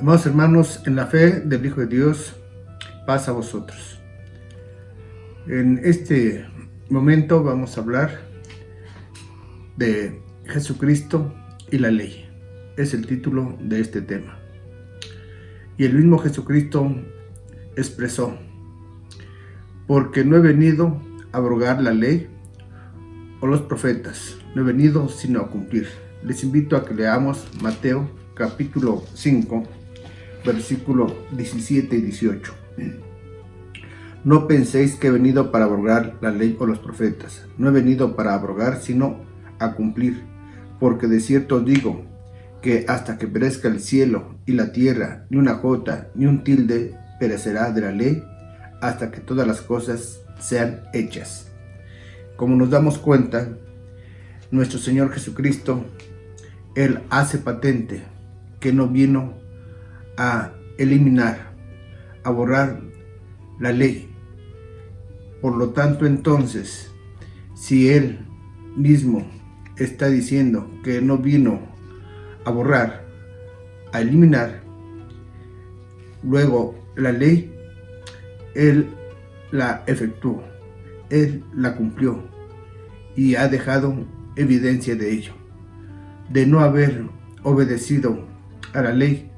Amados hermanos, en la fe del Hijo de Dios, paz a vosotros. En este momento vamos a hablar de Jesucristo y la ley. Es el título de este tema. Y el mismo Jesucristo expresó: porque no he venido a abrogar la ley o los profetas, no he venido sino a cumplir. Les invito a que leamos Mateo capítulo 5, versículo 17 y 18. No penséis que he venido para abrogar la ley o los profetas. No he venido para abrogar, sino a cumplir. Porque de cierto os digo que hasta que perezca el cielo y la tierra, ni una jota, ni un tilde perecerá de la ley, hasta que todas las cosas sean hechas. Como nos damos cuenta, nuestro Señor Jesucristo, Él hace patente que no vino a eliminar, a borrar la ley. Por lo tanto, entonces, si Él mismo está diciendo que no vino a borrar, a eliminar, luego la ley, Él la efectuó, Él la cumplió y ha dejado evidencia de ello. De no haber obedecido a la ley,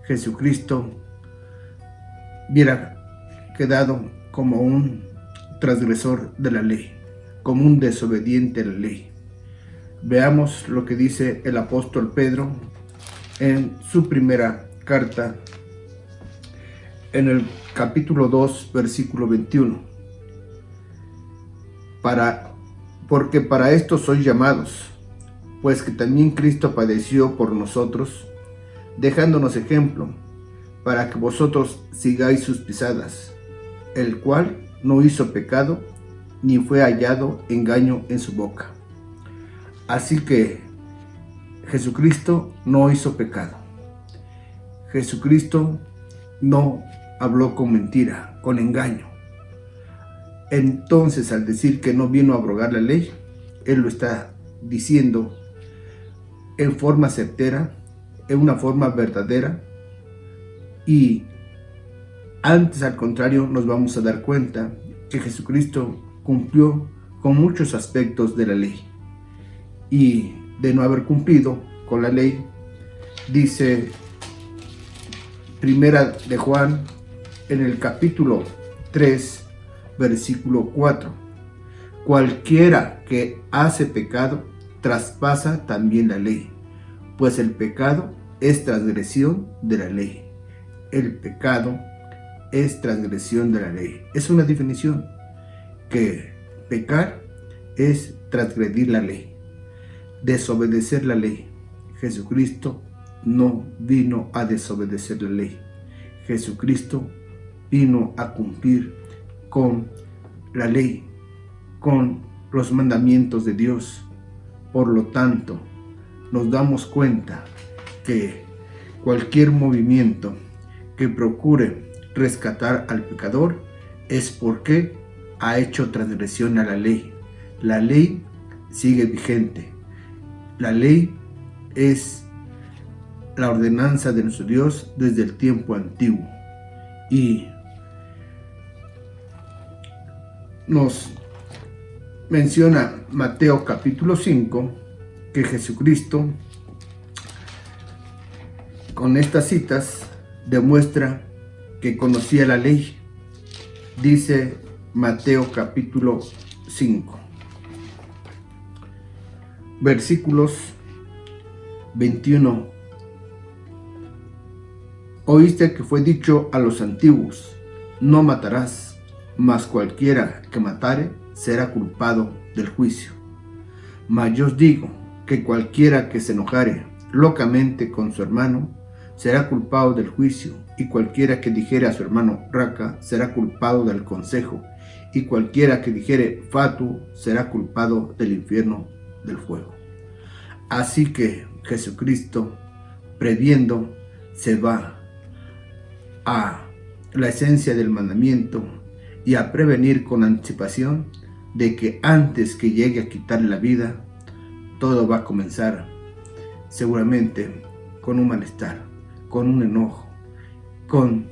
Jesucristo hubiera quedado como un transgresor de la ley, como un desobediente a la ley. Veamos lo que dice el apóstol Pedro en su primera carta, en el capítulo 2, versículo 21. Porque para esto sois llamados, pues que también Cristo padeció por nosotros, dejándonos ejemplo, para que vosotros sigáis sus pisadas, el cual no hizo pecado, ni fue hallado engaño en su boca. Así que Jesucristo no hizo pecado. Jesucristo no habló con mentira, con engaño. Entonces, al decir que no vino a abrogar la ley, Él lo está diciendo en forma certera, en una forma verdadera, y antes, al contrario, nos vamos a dar cuenta que Jesucristo cumplió con muchos aspectos de la ley. Y de no haber cumplido con la ley, dice Primera de Juan en el capítulo 3, versículo 4: cualquiera que hace pecado traspasa también la ley, pues el pecado es transgresión de la ley. El pecado es transgresión de la ley. Es una definición, que pecar es transgredir la ley, desobedecer la ley. Jesucristo no vino a desobedecer la ley. Jesucristo vino a cumplir con la ley, con los mandamientos de Dios. Por lo tanto, nos damos cuenta que cualquier movimiento que procure rescatar al pecador es porque ha hecho transgresión a la ley. La ley sigue vigente. La ley es la ordenanza de nuestro Dios desde el tiempo antiguo. Y nos menciona Mateo capítulo 5 que Jesucristo, con estas citas, demuestra que conocía la ley. Dice Mateo capítulo 5, versículos 21. Oíste que fue dicho a los antiguos: no matarás, mas cualquiera que matare será culpado del juicio. Mas yo os digo que cualquiera que se enojare locamente con su hermano será culpado del juicio, y cualquiera que dijere a su hermano raca será culpado del consejo, y cualquiera que dijere fatuo será culpado del infierno del fuego. Así que Jesucristo, previendo, se va a la esencia del mandamiento y a prevenir con anticipación de que antes que llegue a quitarle la vida, todo va a comenzar seguramente con un malestar, con un enojo, con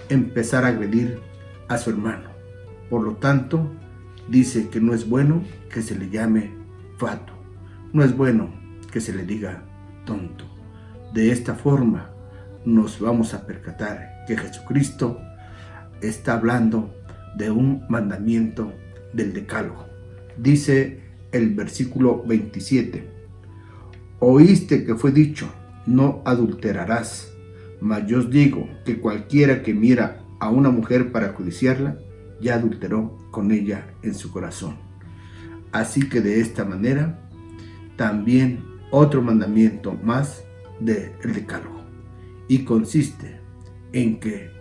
empezar a agredir a su hermano. Por lo tanto, dice que no es bueno que se le llame fatuo, no es bueno que se le diga tonto. De esta forma nos vamos a percatar que Jesucristo está hablando de un mandamiento del decálogo. Dice el versículo 27: oíste que fue dicho, no adulterarás, mas yo os digo que cualquiera que mira a una mujer para codiciarla, ya adulteró con ella en su corazón. Así que de esta manera, también otro mandamiento más del decálogo, y consiste en que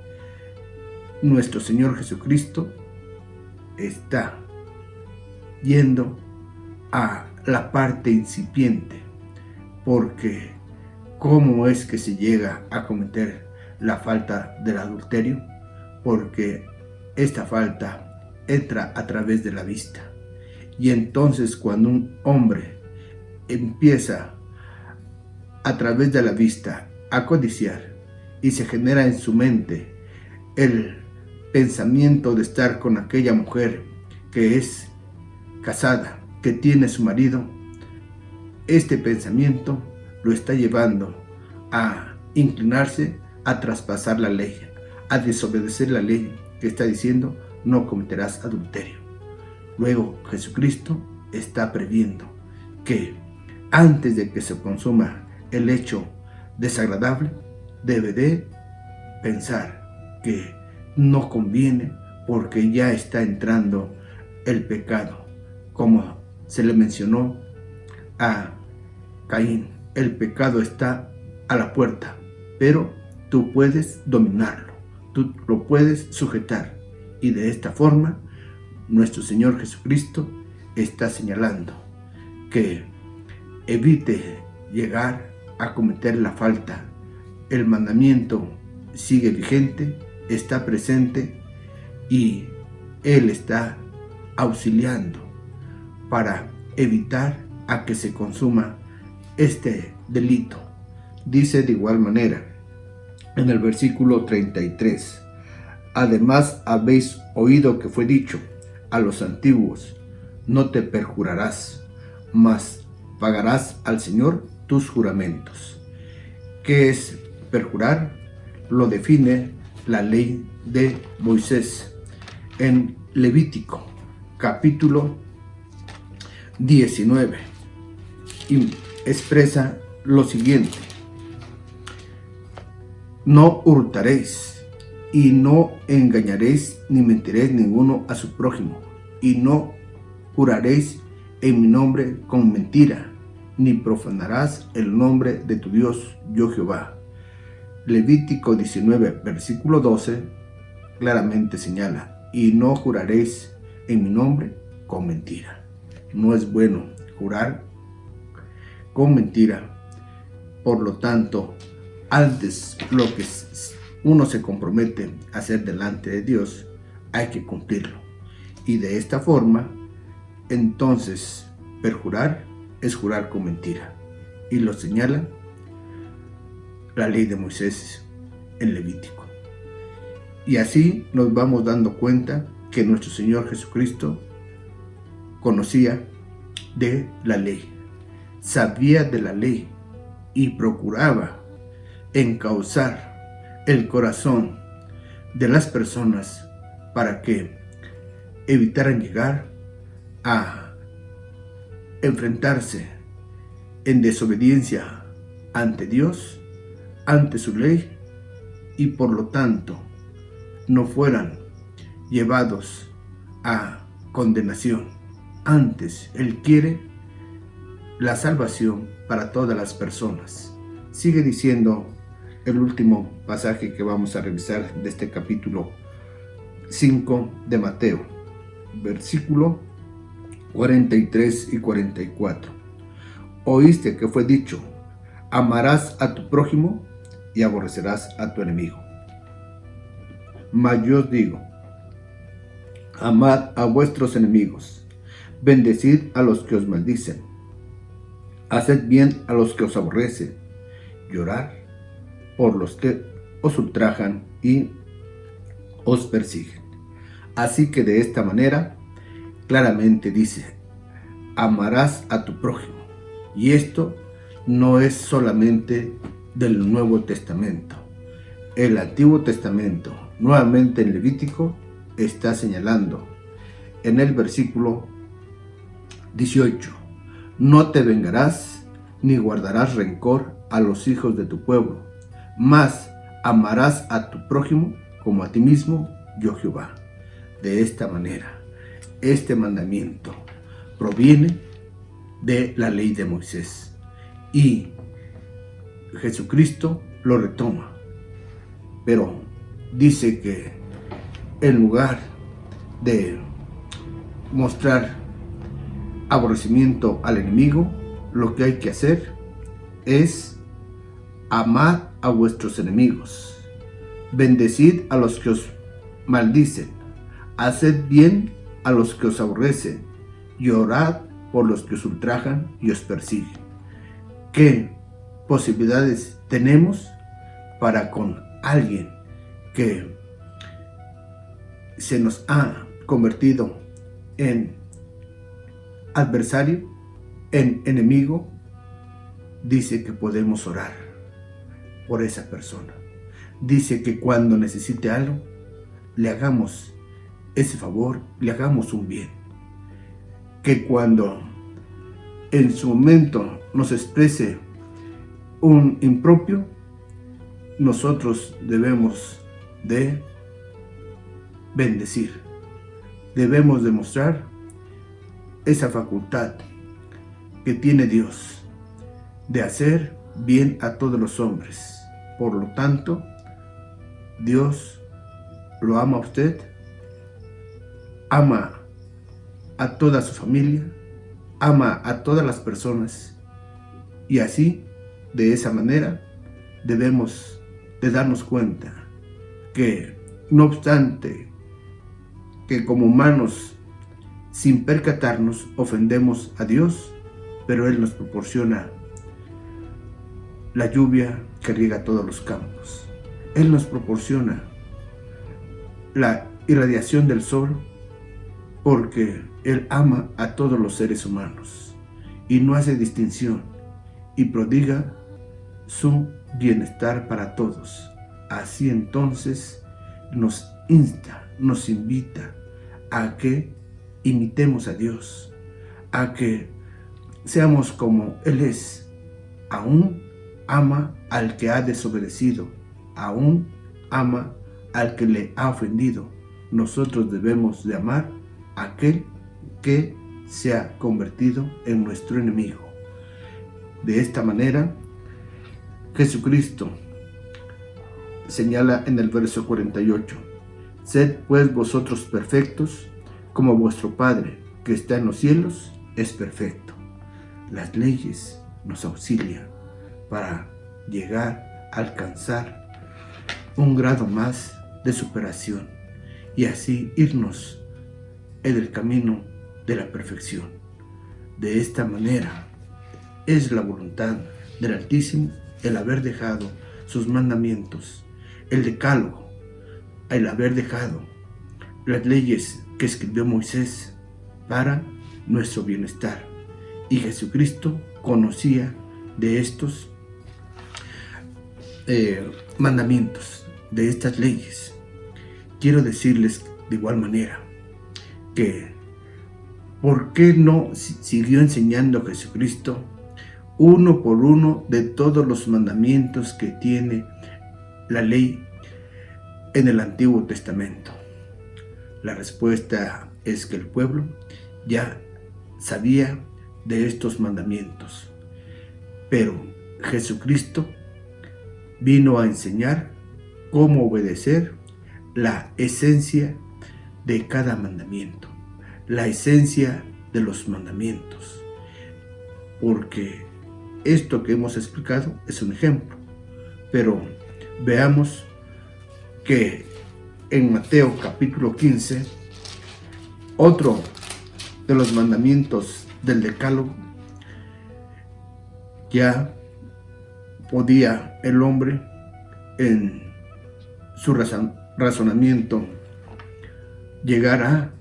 nuestro Señor Jesucristo está yendo a la parte incipiente, porque ¿cómo es que se llega a cometer la falta del adulterio? Porque esta falta entra a través de la vista, y entonces cuando un hombre empieza a través de la vista a codiciar y se genera en su mente el pensamiento de estar con aquella mujer que es casada, que tiene su marido, este pensamiento lo está llevando a inclinarse a traspasar la ley, a desobedecer la ley que está diciendo no cometerás adulterio. Luego Jesucristo está previendo que antes de que se consuma el hecho desagradable, debe de pensar que no conviene porque ya está entrando el pecado, como se le mencionó a Caín. El pecado está a la puerta, pero tú puedes dominarlo, tú lo puedes sujetar, y de esta forma nuestro Señor Jesucristo está señalando que evite llegar a cometer la falta. El mandamiento sigue vigente, está presente, y Él está auxiliando para evitar a que se consuma este delito. Dice de igual manera en el versículo 33: además habéis oído que fue dicho a los antiguos, no te perjurarás, mas pagarás al Señor tus juramentos. ¿Qué es perjurar? Lo define la ley de Moisés en Levítico capítulo 19, y expresa lo siguiente: no hurtaréis, y no engañaréis ni mentiréis ninguno a su prójimo, y no juraréis en mi nombre con mentira, ni profanarás el nombre de tu Dios, yo Jehová. Levítico 19, versículo 12, claramente señala: y no juraréis en mi nombre con mentira. No es bueno jurar con mentira. Por lo tanto, antes lo que uno se compromete a hacer delante de Dios, hay que cumplirlo. Y de esta forma, entonces, perjurar es jurar con mentira. Y lo señala la ley de Moisés en Levítico. Y así nos vamos dando cuenta que nuestro Señor Jesucristo conocía de la ley, sabía de la ley y procuraba encauzar el corazón de las personas para que evitaran llegar a enfrentarse en desobediencia ante Dios, ante su ley, y por lo tanto no fueran llevados a condenación. Antes, Él quiere la salvación para todas las personas. Sigue diciendo el último pasaje que vamos a revisar de este capítulo 5 de Mateo, versículo 43 y 44. Oíste que fue dicho, amarás a tu prójimo y aborrecerás a tu enemigo. Mas yo os digo, amad a vuestros enemigos, bendecid a los que os maldicen, haced bien a los que os aborrecen, llorad por los que os ultrajan y os persiguen. Así que de esta manera, claramente dice, amarás a tu prójimo. Y esto no es solamente del Nuevo Testamento. El Antiguo Testamento, nuevamente en Levítico, está señalando en el versículo 18, no te vengarás ni guardarás rencor a los hijos de tu pueblo, mas amarás a tu prójimo como a ti mismo, yo Jehová. De esta manera, este mandamiento proviene de la ley de Moisés y Jesucristo lo retoma, pero dice que en lugar de mostrar aborrecimiento al enemigo, lo que hay que hacer es amar a vuestros enemigos, bendecid a los que os maldicen, haced bien a los que os aborrecen y orad por los que os ultrajan y os persiguen. ¿Qué posibilidades tenemos para con alguien que se nos ha convertido en adversario, en enemigo? Dice que podemos orar por esa persona. Dice que cuando necesite algo, le hagamos ese favor, le hagamos un bien. Que cuando en su momento nos exprese un impropio, nosotros debemos de bendecir. Debemos demostrar esa facultad que tiene Dios de hacer bien a todos los hombres. Por lo tanto, Dios lo ama a usted, ama a toda su familia, ama a todas las personas, y así, de esa manera, debemos de darnos cuenta que, no obstante que como humanos, sin percatarnos, ofendemos a Dios, pero Él nos proporciona la lluvia que riega todos los campos. Él nos proporciona la irradiación del sol, porque Él ama a todos los seres humanos y no hace distinción y prodiga su bienestar para todos. Así entonces nos insta, nos invita a que imitemos a Dios, a que seamos como Él es. Aún ama al que ha desobedecido, aún ama al que le ha ofendido. Nosotros debemos de amar a aquel que se ha convertido en nuestro enemigo. De esta manera, Jesucristo señala en el verso 48, sed pues vosotros perfectos, como vuestro Padre que está en los cielos es perfecto. Las leyes nos auxilian para llegar a alcanzar un grado más de superación y así irnos en el camino de la perfección. De esta manera es la voluntad del Altísimo el haber dejado sus mandamientos, el decálogo, el haber dejado las leyes que escribió Moisés para nuestro bienestar. Y Jesucristo conocía de estos mandamientos, de estas leyes. Quiero decirles de igual manera que ¿por qué no siguió enseñando Jesucristo uno por uno de todos los mandamientos que tiene la ley en el Antiguo Testamento? La respuesta es que el pueblo ya sabía de estos mandamientos, pero Jesucristo vino a enseñar cómo obedecer la esencia de cada mandamiento, la esencia de los mandamientos, porque esto que hemos explicado es un ejemplo, pero veamos que en Mateo capítulo 15, otro de los mandamientos del decálogo, ya podía el hombre en su razonamiento llegar a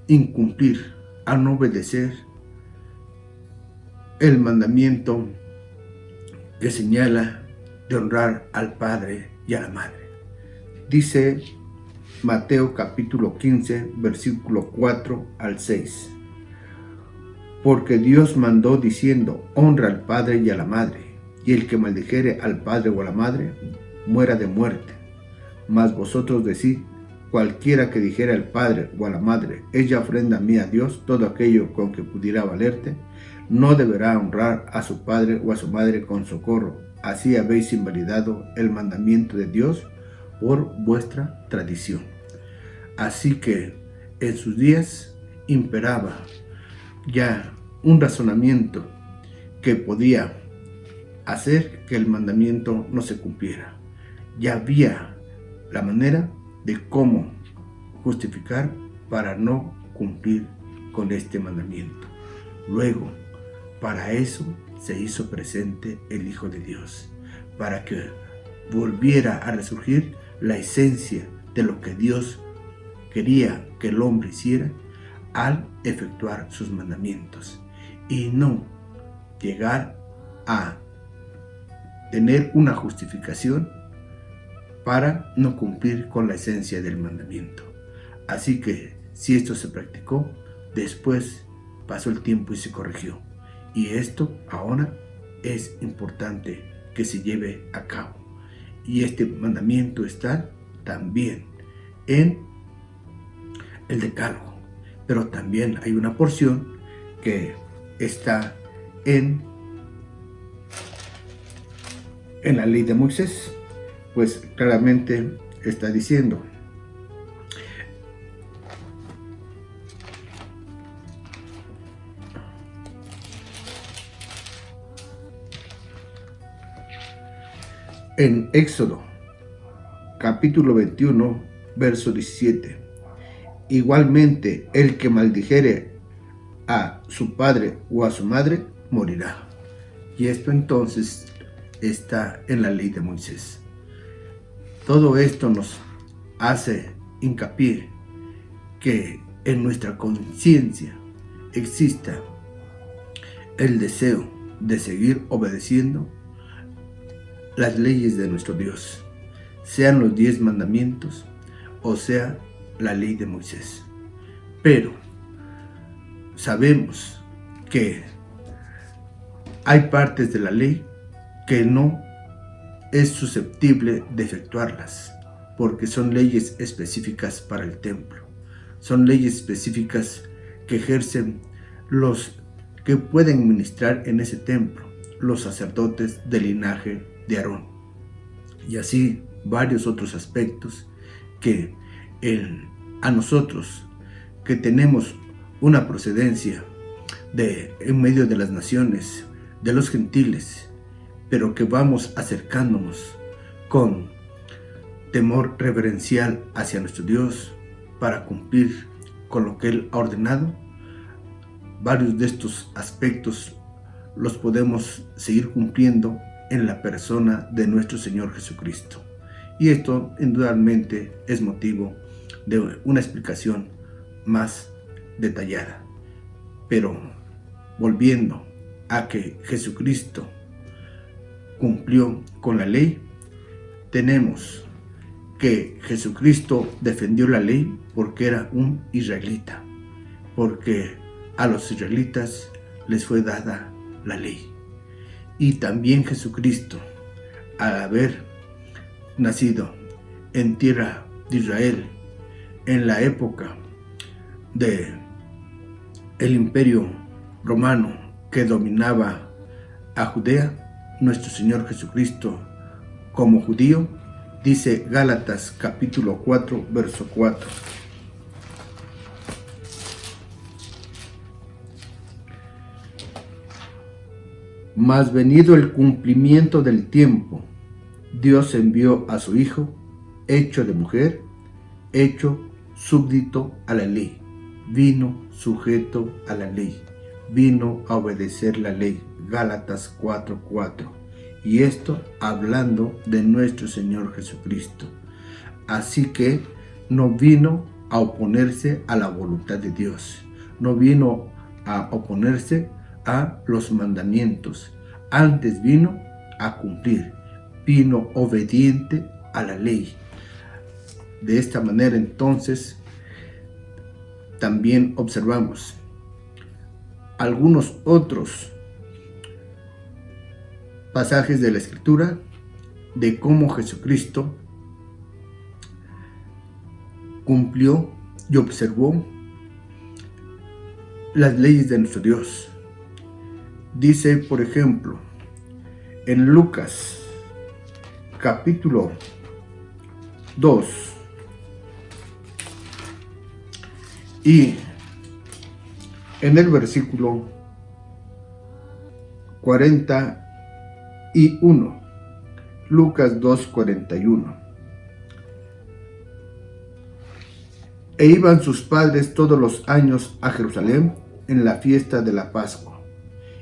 incumplir, a no obedecer el mandamiento que señala de honrar al padre y a la madre. Dice Mateo capítulo 15, versículo 4 al 6. Porque Dios mandó diciendo, honra al padre y a la madre, y el que maldijere al padre o a la madre, muera de muerte. Mas vosotros decid, cualquiera que dijera al padre o a la madre, ella ofrenda mía a Dios, todo aquello con que pudiera valerte, no deberá honrar a su padre o a su madre con socorro. Así habéis invalidado el mandamiento de Dios por vuestra tradición. Así que en sus días imperaba ya un razonamiento que podía hacer que el mandamiento no se cumpliera. Ya había la manera de cómo justificar para no cumplir con este mandamiento. Luego, para eso se hizo presente el Hijo de Dios, para que volviera a resurgir la esencia de lo que Dios quería que el hombre hiciera al efectuar sus mandamientos, y no llegar a tener una justificación para no cumplir con la esencia del mandamiento. Así que si esto se practicó, después pasó el tiempo y se corrigió. Y esto ahora es importante que se lleve a cabo. Y este mandamiento está también en el Decálogo. Pero también hay una porción que está en la ley de Moisés. Pues claramente está diciendo, en Éxodo capítulo 21 verso 17, igualmente el que maldijere a su padre o a su madre morirá. Y esto entonces está en la ley de Moisés. Todo esto nos hace hincapié que en nuestra conciencia exista el deseo de seguir obedeciendo las leyes de nuestro Dios, sean los 10 mandamientos o sea la ley de Moisés. Pero sabemos que hay partes de la ley que no es susceptible de efectuarlas, porque son leyes específicas para el templo, son leyes específicas que ejercen los que pueden ministrar en ese templo, los sacerdotes del linaje de Aarón, y así varios otros aspectos que a nosotros que tenemos una procedencia en medio de las naciones, de los gentiles, pero que vamos acercándonos con temor reverencial hacia nuestro Dios para cumplir con lo que Él ha ordenado. Varios de estos aspectos los podemos seguir cumpliendo en la persona de nuestro Señor Jesucristo. Y esto indudablemente es motivo de una explicación más detallada. Pero volviendo a que Jesucristo cumplió con la ley, tenemos que Jesucristo defendió la ley porque era un israelita, porque a los israelitas les fue dada la ley. Y también Jesucristo, al haber nacido en tierra de Israel, en la época del imperio romano que dominaba a Judea, nuestro Señor Jesucristo, como judío, dice Gálatas capítulo 4, verso 4. Mas venido el cumplimiento del tiempo, Dios envió a su Hijo, hecho de mujer, hecho súbdito a la ley, vino sujeto a la ley, vino a obedecer la ley. Gálatas 4:4. Y esto hablando de nuestro Señor Jesucristo. Así que no vino a oponerse a la voluntad de Dios, no vino a oponerse a los mandamientos, antes vino a cumplir, vino obediente a la ley. De esta manera entonces también observamos algunos otros pasajes de la Escritura de cómo Jesucristo cumplió y observó las leyes de nuestro Dios. Dice, por ejemplo, en Lucas capítulo 2 y en el versículo 41, Lucas 2:41. E iban sus padres todos los años a Jerusalén en la fiesta de la Pascua.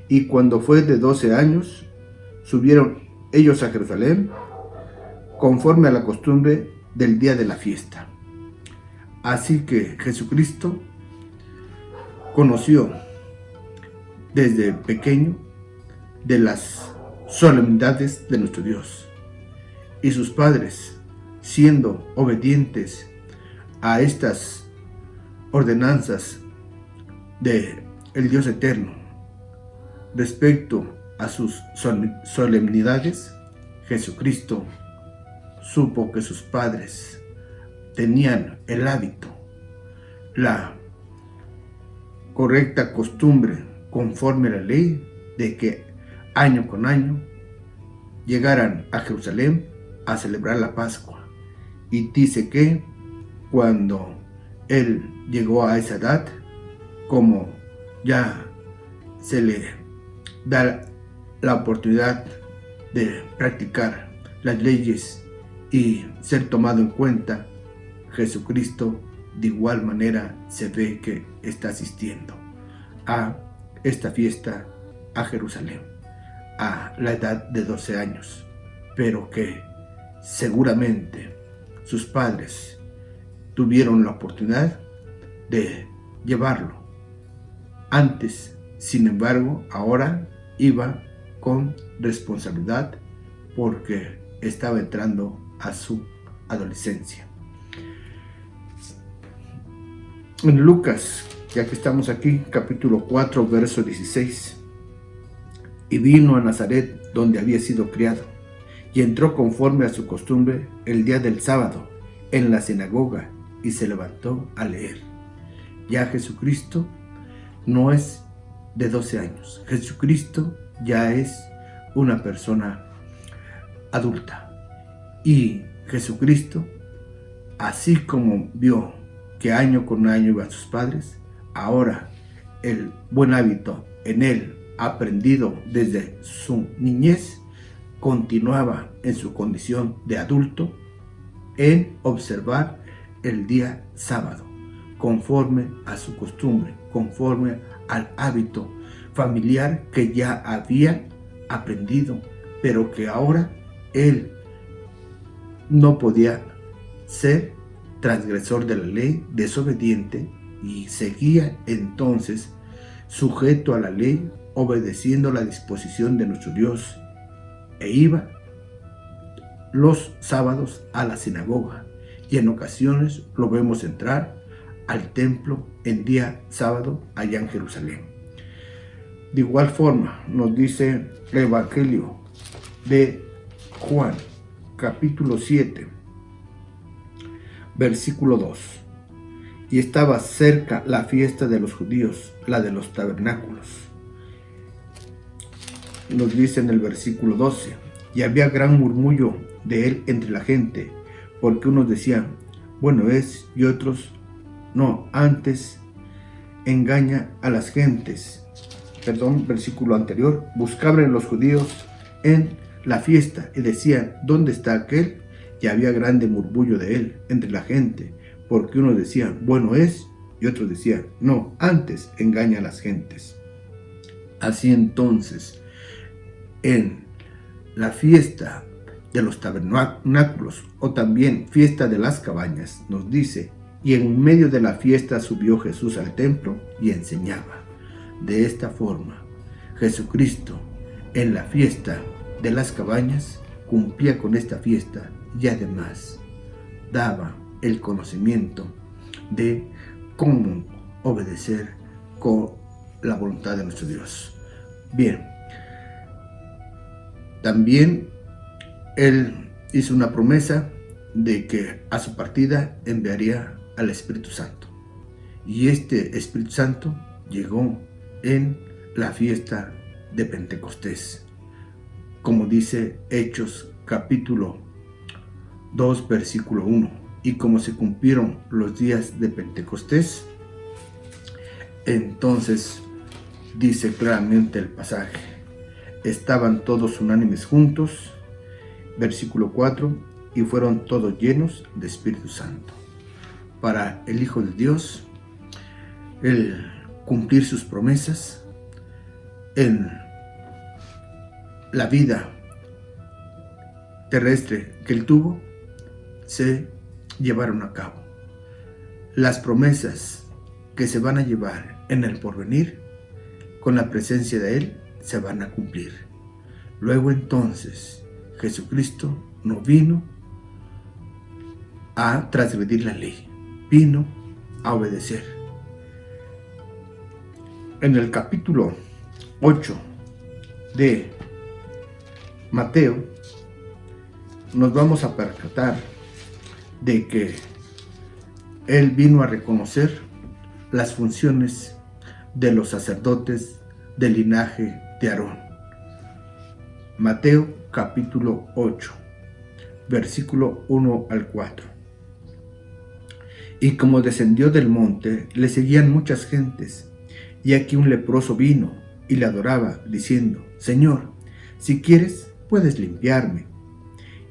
Y cuando fue de 12 años, subieron ellos a Jerusalén, conforme a la costumbre del día de la fiesta. Así que Jesucristo conoció desde pequeño de las solemnidades de nuestro Dios. Y sus padres, siendo obedientes a estas ordenanzas de el Dios eterno respecto a sus solemnidades, Jesucristo supo que sus padres tenían el hábito, la correcta costumbre conforme a la ley de que año con año llegaran a Jerusalén a celebrar la Pascua. Y dice que cuando él llegó a esa edad, como ya se le da la oportunidad de practicar las leyes y ser tomado en cuenta, Jesucristo de igual manera se ve que está asistiendo a esta fiesta a Jerusalén a la edad de 12 años, pero que seguramente sus padres tuvieron la oportunidad de llevarlo. Antes, sin embargo, ahora iba con responsabilidad porque estaba entrando a su adolescencia. En Lucas, ya que estamos aquí, capítulo 4, verso 16. Y vino a Nazaret, donde había sido criado, y entró conforme a su costumbre el día del sábado en la sinagoga, y se levantó a leer. Ya Jesucristo no es de 12 años. Jesucristo ya es una persona adulta. Y Jesucristo, así como vio que año con año iban sus padres, ahora el buen hábito en él, aprendido desde su niñez, continuaba en su condición de adulto en observar el día sábado, conforme a su costumbre, conforme al hábito familiar que ya había aprendido, pero que ahora él no podía ser transgresor de la ley, desobediente, y seguía entonces sujeto a la ley, obedeciendo la disposición de nuestro Dios, e iba los sábados a la sinagoga, y en ocasiones lo vemos entrar al templo en día sábado allá en Jerusalén. De igual forma nos dice el Evangelio de Juan, capítulo 7, versículo 2. Y estaba cerca la fiesta de los judíos, la de los tabernáculos. Nos dice en el versículo 12, y había gran murmullo de él entre la gente, porque unos decían, bueno es, y otros, no, antes engaña a las gentes. Versículo anterior, buscaban los judíos en la fiesta y decían, ¿dónde está aquel? Y había grande murmullo de él entre la gente, porque unos decían, bueno es, y otros decían, no, antes engaña a las gentes. Así entonces, en la fiesta de los tabernáculos, o también fiesta de las cabañas, nos dice, y en medio de la fiesta subió Jesús al templo y enseñaba. De esta forma, Jesucristo en la fiesta de las cabañas cumplía con esta fiesta y además daba el conocimiento de cómo obedecer con la voluntad de nuestro Dios. Bien, también Él hizo una promesa de que a su partida enviaría al Espíritu Santo. Y este Espíritu Santo llegó en la fiesta de Pentecostés, como dice Hechos capítulo 2 versículo 1. Y como se cumplieron los días de Pentecostés, entonces dice claramente el pasaje, estaban todos unánimes juntos, versículo 4, y fueron todos llenos de Espíritu Santo. Para el Hijo de Dios, el cumplir sus promesas en la vida terrestre que él tuvo, se llevaron a cabo. Las promesas que se van a llevar en el porvenir, con la presencia de él, se van a cumplir. Luego entonces, Jesucristo no vino a transgredir la ley, vino a obedecer. En el capítulo 8 de Mateo, nos vamos a percatar de que Él vino a reconocer las funciones de los sacerdotes del linaje de Aarón. Mateo capítulo 8, versículo 1 al 4. Y como descendió del monte, le seguían muchas gentes, y aquí un leproso vino y le adoraba, diciendo, Señor, si quieres, puedes limpiarme.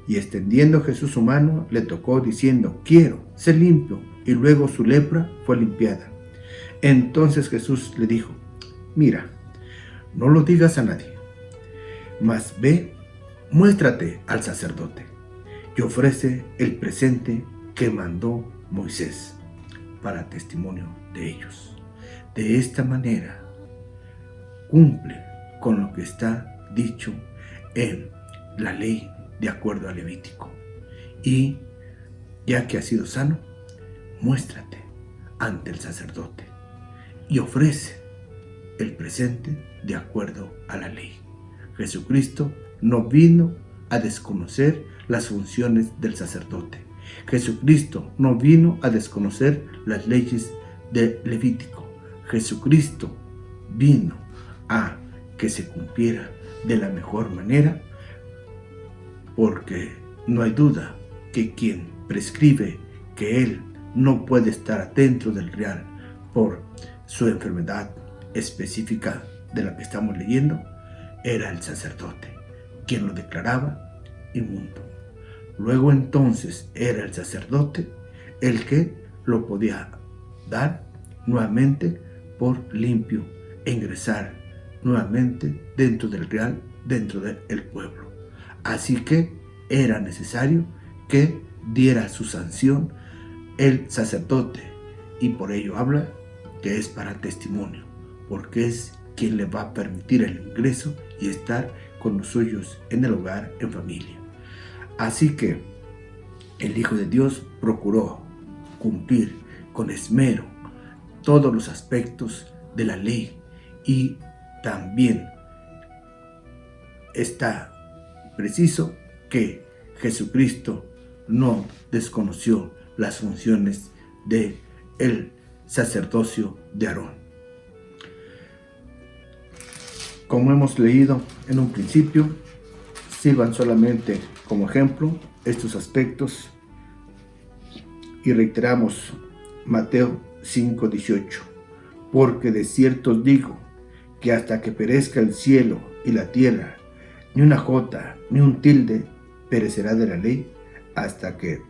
Y extendiendo Jesús su mano, le tocó, diciendo, quiero, sé limpio. Y luego su lepra fue limpiada. Entonces Jesús le dijo, mira, no lo digas a nadie, mas ve, muéstrate al sacerdote y ofrece el presente que mandó Moisés para testimonio de ellos. De esta manera cumple con lo que está dicho en la ley de acuerdo a Levítico. Y ya que has sido sano, muéstrate ante el sacerdote y ofrece el presente de acuerdo a la ley. Jesucristo no vino a desconocer las funciones del sacerdote. Jesucristo no vino a desconocer las leyes de Levítico. Jesucristo vino a que se cumpliera de la mejor manera, porque no hay duda que quien prescribe que él no puede estar dentro del real por su enfermedad específica de la que estamos leyendo, era el sacerdote, quien lo declaraba inmundo. Luego entonces era el sacerdote el que lo podía dar nuevamente por limpio e ingresar nuevamente dentro del real, dentro del pueblo. Así que era necesario que diera su sanción el sacerdote, y por ello habla que es para testimonio, porque es quien le va a permitir el ingreso y estar con los suyos en el hogar, en familia. Así que el Hijo de Dios procuró cumplir con esmero todos los aspectos de la ley, y también está preciso que Jesucristo no desconoció las funciones del sacerdocio de Aarón. Como hemos leído en un principio, sirvan solamente como ejemplo estos aspectos, y reiteramos Mateo 5:18, porque de cierto os digo que hasta que perezca el cielo y la tierra, ni una jota ni un tilde perecerá de la ley, hasta que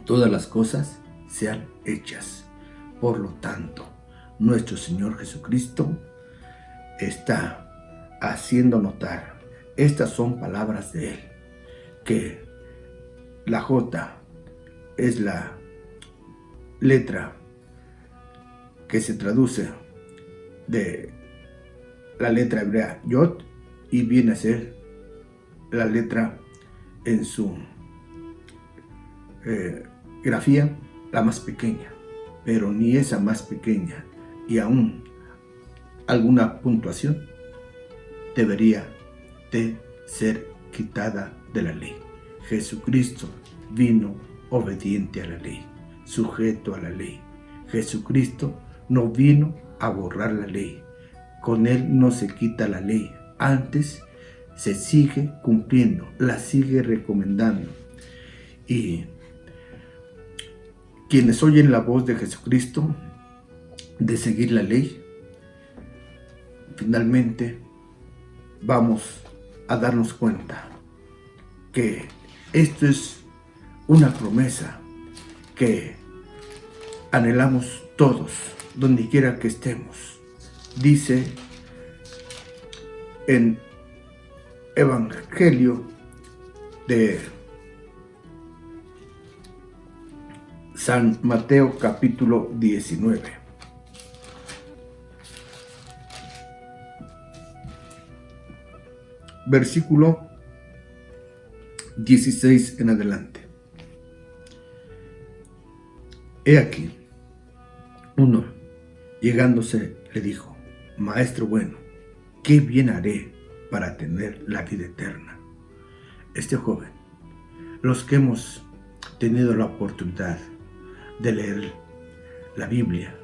todas las cosas sean hechas. Por lo tanto, nuestro Señor Jesucristo está haciendo notar, estas son palabras de Él, que la J es la letra que se traduce de la letra hebrea Yod y viene a ser la letra en su grafía la más pequeña, pero ni esa más pequeña y aún alguna puntuación debería de ser quitada de la ley. Jesucristo vino obediente a la ley, sujeto a la ley. Jesucristo no vino a borrar la ley. Con él no se quita la ley, antes se sigue cumpliendo, la sigue recomendando. Y quienes oyen la voz de Jesucristo de seguir la ley, finalmente vamos a darnos cuenta que esto es una promesa que anhelamos todos, donde quiera que estemos. Dice en Evangelio de San Mateo capítulo 19. Versículo 16 en adelante. He aquí, uno, llegándose, le dijo: Maestro bueno, ¿qué bien haré para tener la vida eterna? Este joven, los que hemos tenido la oportunidad de leer la Biblia,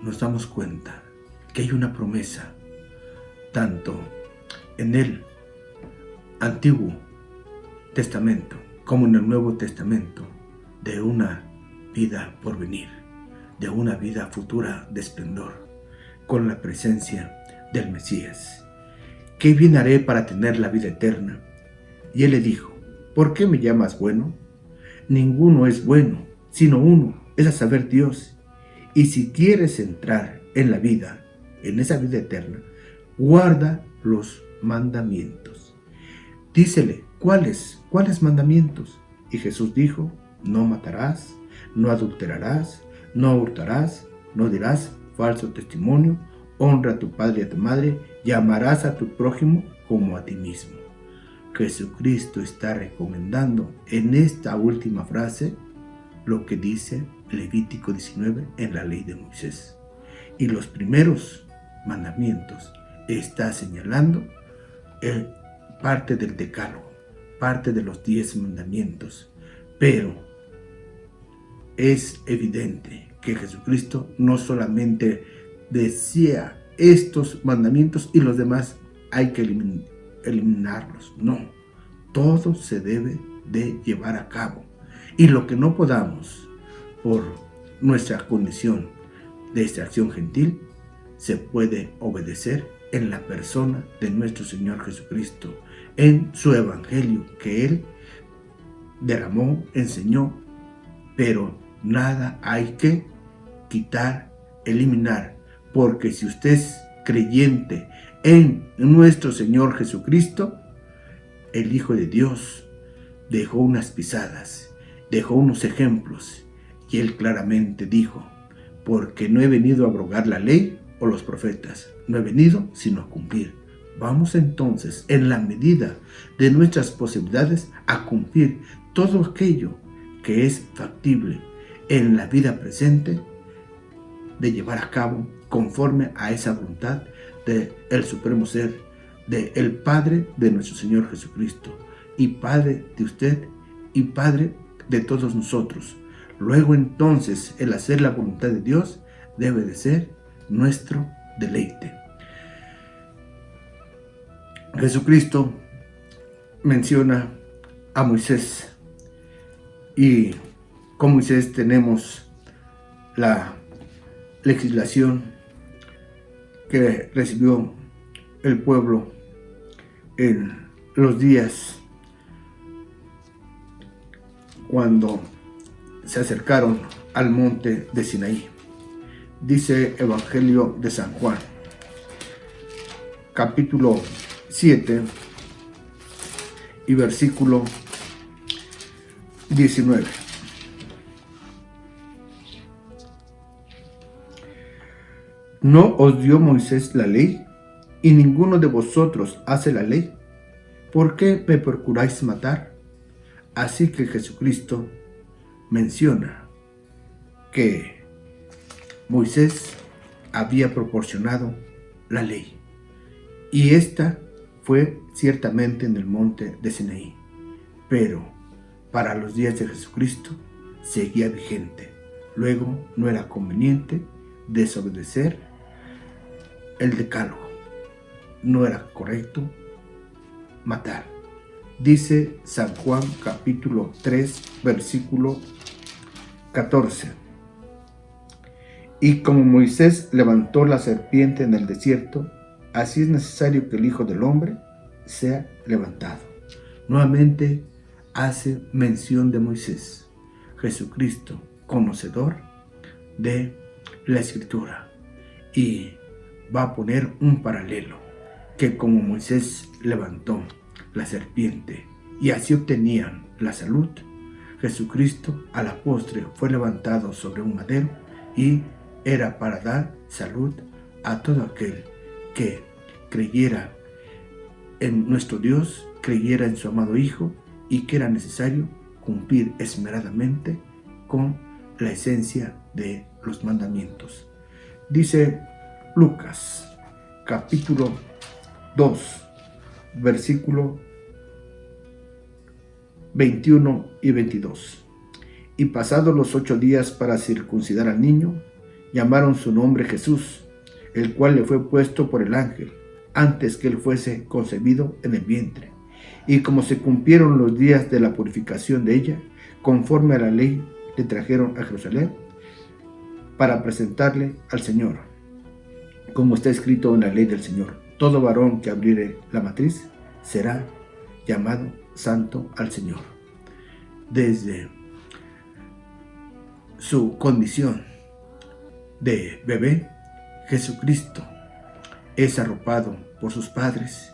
nos damos cuenta que hay una promesa, tanto en el Antiguo Testamento como en el Nuevo Testamento, de una vida por venir, de una vida futura de esplendor, con la presencia del Mesías. ¿Qué bien haré para tener la vida eterna? Y él le dijo: ¿por qué me llamas bueno? Ninguno es bueno, sino uno, es a saber, Dios. Y si quieres entrar en la vida, en esa vida eterna, guarda los mandamientos. Dícele: ¿cuáles mandamientos? Y Jesús dijo: no matarás, no adulterarás, no hurtarás, no dirás falso testimonio, honra a tu padre y a tu madre, y amarás a tu prójimo como a ti mismo. Jesucristo está recomendando en esta última frase lo que dice Levítico 19 en la ley de Moisés. Y los primeros mandamientos está señalando parte del decálogo, parte de los 10 mandamientos. Pero es evidente que Jesucristo no solamente decía estos mandamientos y los demás hay que eliminarlos. No, todo se debe de llevar a cabo. Y lo que no podamos, por nuestra condición de extracción gentil, se puede obedecer en la persona de nuestro Señor Jesucristo, en su evangelio que Él derramó, enseñó, pero nada hay que quitar, eliminar, porque si usted es creyente en nuestro Señor Jesucristo, el Hijo de Dios dejó unas pisadas, dejó unos ejemplos, y Él claramente dijo: porque no he venido a abrogar la ley o los profetas, no he venido sino a cumplir. Vamos entonces, en la medida de nuestras posibilidades, a cumplir todo aquello que es factible en la vida presente, de llevar a cabo conforme a esa voluntad del Supremo Ser, del Padre de nuestro Señor Jesucristo, y Padre de usted y Padre de todos nosotros. Luego entonces el hacer la voluntad de Dios debe de ser nuestro deleite. Jesucristo menciona a Moisés, y con Moisés tenemos la legislación que recibió el pueblo en los días cuando se acercaron al monte de Sinaí. Dice Evangelio de San Juan, capítulo 7 y versículo 19. ¿No os dio Moisés la ley? ¿Y ninguno de vosotros hace la ley? ¿Por qué me procuráis matar? Así que Jesucristo menciona que Moisés había proporcionado la ley. Y esta fue ciertamente en el monte de Sinaí. Pero para los días de Jesucristo seguía vigente. Luego no era conveniente desobedecer el decálogo. No era correcto matar. Dice San Juan capítulo 3 versículo 14. Y como Moisés levantó la serpiente en el desierto, así es necesario que el Hijo del Hombre sea levantado. Nuevamente hace mención de Moisés, Jesucristo, conocedor de la Escritura, y va a poner un paralelo, que como Moisés levantó la serpiente y así obtenían la salud, Jesucristo a la postre fue levantado sobre un madero y era para dar salud a todo aquel que creyera en nuestro Dios, creyera en su amado Hijo, y que era necesario cumplir esmeradamente con la esencia de los mandamientos. Dice Lucas capítulo 2 versículo 21 y 22. Y pasados los 8 días para circuncidar al niño, llamaron su nombre Jesús, el cual le fue puesto por el ángel, antes que él fuese concebido en el vientre. Y como se cumplieron los días de la purificación de ella, conforme a la ley, le trajeron a Jerusalén para presentarle al Señor, como está escrito en la ley del Señor: todo varón que abriere la matriz será llamado santo al Señor. Desde su condición de bebé, Jesucristo es arropado por sus padres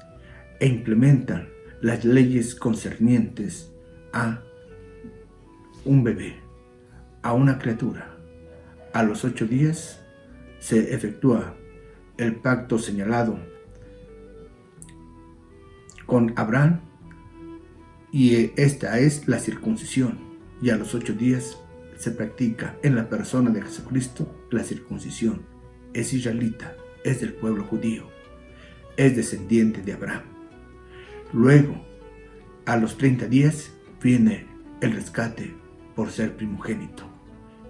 e implementan las leyes concernientes a un bebé, a una criatura. A los 8 días se efectúa el pacto señalado con Abraham, y esta es la circuncisión, y a los 8 días se practica en la persona de Jesucristo la circuncisión. Es israelita, es del pueblo judío, es descendiente de Abraham. Luego, a los 30 días, viene el rescate por ser primogénito,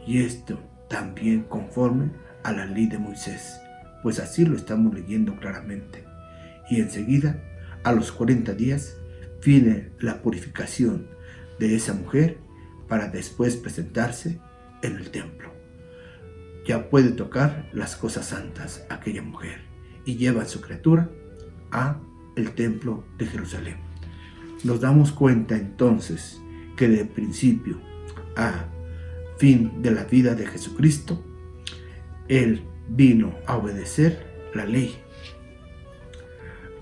y esto también conforme a la ley de Moisés, pues así lo estamos leyendo claramente. Y enseguida, a los 40 días, viene la purificación de esa mujer para después presentarse en el templo. Ya puede tocar las cosas santas aquella mujer, y lleva a su criatura a el templo de Jerusalén. Nos damos cuenta entonces que de principio a fin de la vida de Jesucristo, Él vino a obedecer la ley.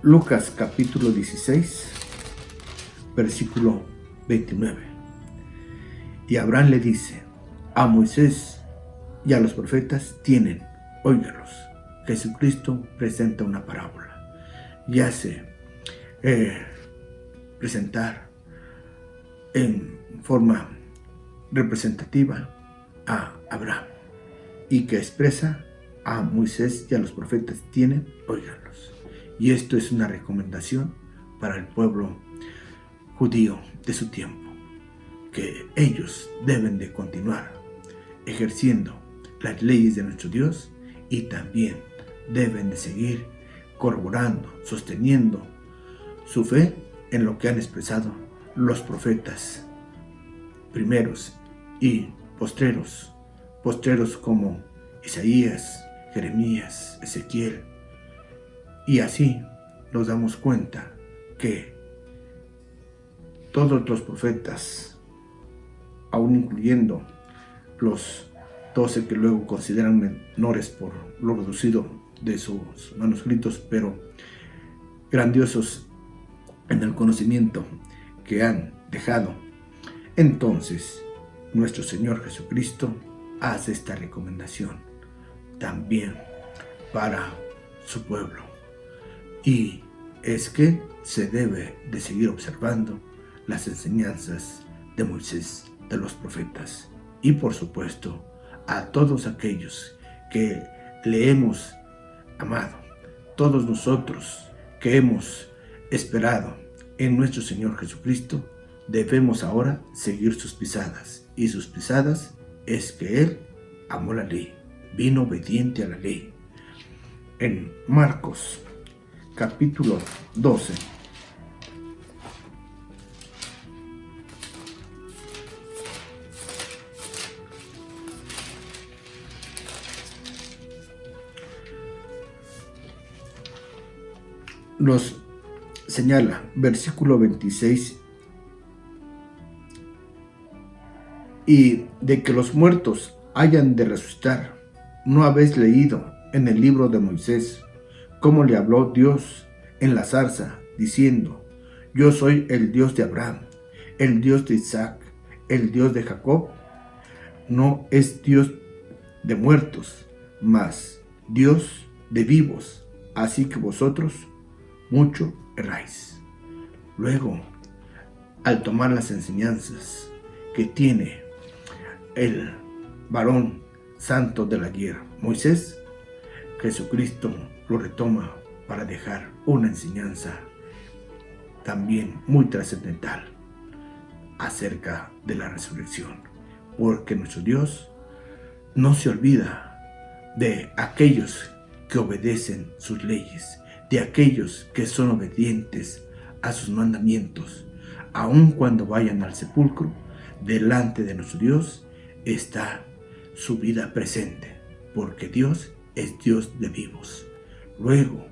Lucas capítulo 16, versículo 29. Y Abraham le dice: a Moisés y a los profetas tienen, óigalos. Jesucristo presenta una parábola y hace presentar en forma representativa a Abraham, y que expresa: a Moisés y a los profetas tienen, óiganlos. Y esto es una recomendación para el pueblo judío de su tiempo, que ellos deben de continuar ejerciendo las leyes de nuestro Dios, y también deben de seguir corroborando, sosteniendo su fe en lo que han expresado los profetas primeros y postreros como Isaías, Jeremías, Ezequiel. Y así nos damos cuenta que todos los profetas, aún incluyendo los 12 que luego consideran menores por lo reducido de sus manuscritos, pero grandiosos en el conocimiento que han dejado, Entonces, nuestro Señor Jesucristo hace esta recomendación también para su pueblo. Y es que se debe de seguir observando las enseñanzas de Moisés, de los profetas, y por supuesto a todos aquellos que le hemos amado, todos nosotros que hemos esperado en nuestro Señor Jesucristo, debemos ahora seguir sus pisadas, y sus pisadas es que Él amó la ley, vino obediente a la ley. En Marcos capítulo 12, nos señala, versículo 26, y de que los muertos hayan de resucitar, ¿no habéis leído en el libro de Moisés cómo le habló Dios en la zarza, diciendo: yo soy el Dios de Abraham, el Dios de Isaac, el Dios de Jacob? No es Dios de muertos, mas Dios de vivos, así que vosotros mucho erráis. Luego, al tomar las enseñanzas que tiene el varón santo de la guerra, Moisés, Jesucristo lo retoma para dejar una enseñanza también muy trascendental acerca de la resurrección, porque nuestro Dios no se olvida de aquellos que obedecen sus leyes, de aquellos que son obedientes a sus mandamientos. Aun cuando vayan al sepulcro, delante de nuestro Dios está su vida presente, porque Dios es Dios de vivos. Luego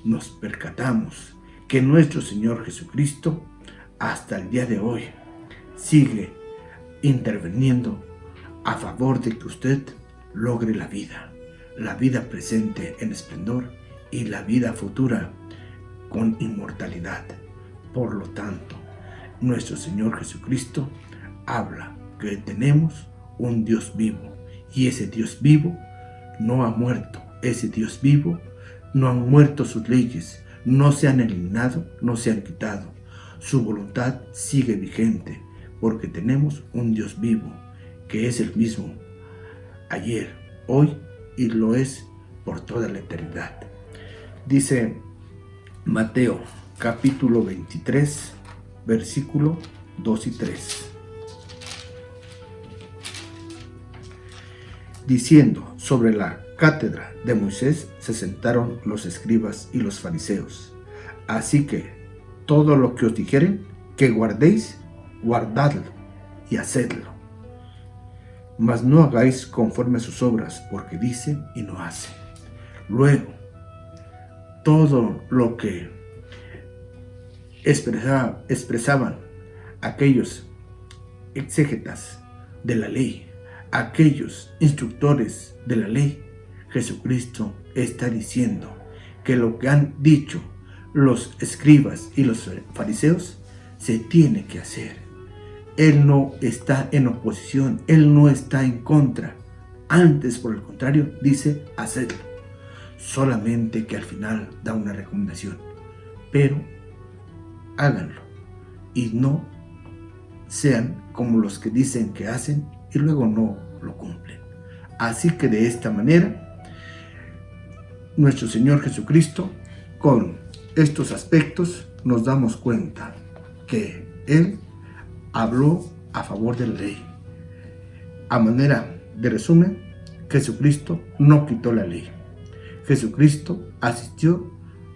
nos percatamos que nuestro Señor Jesucristo hasta el día de hoy sigue interviniendo a favor de que usted logre la vida presente en esplendor y la vida futura con inmortalidad. Por lo tanto, nuestro Señor Jesucristo habla que tenemos un Dios vivo, y ese Dios vivo no ha muerto. Ese Dios vivo no han muerto sus leyes, no se han eliminado, no se han quitado. Su voluntad sigue vigente, porque tenemos un Dios vivo, que es el mismo ayer, hoy y lo es por toda la eternidad. Dice Mateo capítulo 23, versículo 2 y 3. Diciendo: sobre la cátedra de Moisés se sentaron los escribas y los fariseos. Así que todo lo que os dijeren que guardéis, guardadlo y hacedlo. Mas no hagáis conforme a sus obras, porque dicen y no hacen. Luego, todo lo que expresaban aquellos exégetas de la ley, aquellos instructores de la ley, Jesucristo está diciendo que lo que han dicho los escribas y los fariseos se tiene que hacer. Él no está en oposición, Él no está en contra. Antes, por el contrario, dice hacerlo. Solamente que al final da una recomendación. Pero háganlo y no sean como los que dicen que hacen y luego no lo cumplen. Así que de esta manera, nuestro Señor Jesucristo, con estos aspectos, nos damos cuenta que Él habló a favor de la ley. A manera de resumen, Jesucristo no quitó la ley. Jesucristo asistió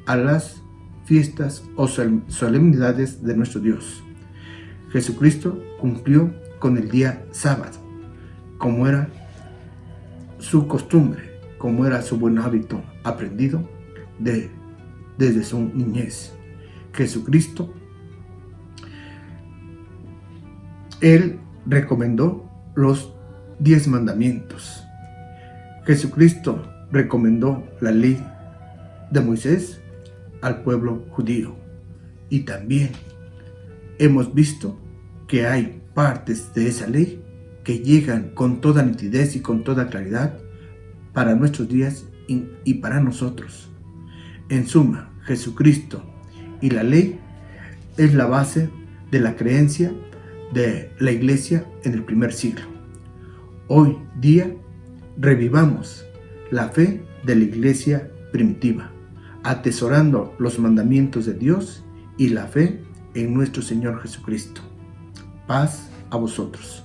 a las fiestas o solemnidades de nuestro Dios. Jesucristo cumplió con el día sábado, como era su costumbre, como era su buen hábito aprendido desde su niñez. Jesucristo, Él recomendó los 10 mandamientos. Jesucristo recomendó la ley de Moisés al pueblo judío. Y también hemos visto que hay partes de esa ley que llegan con toda nitidez y con toda claridad para nuestros días y para nosotros. En suma, Jesucristo y la ley es la base de la creencia de la Iglesia en el primer siglo. Hoy día revivamos la fe de la Iglesia primitiva, atesorando los mandamientos de Dios y la fe en nuestro Señor Jesucristo. Paz a vosotros.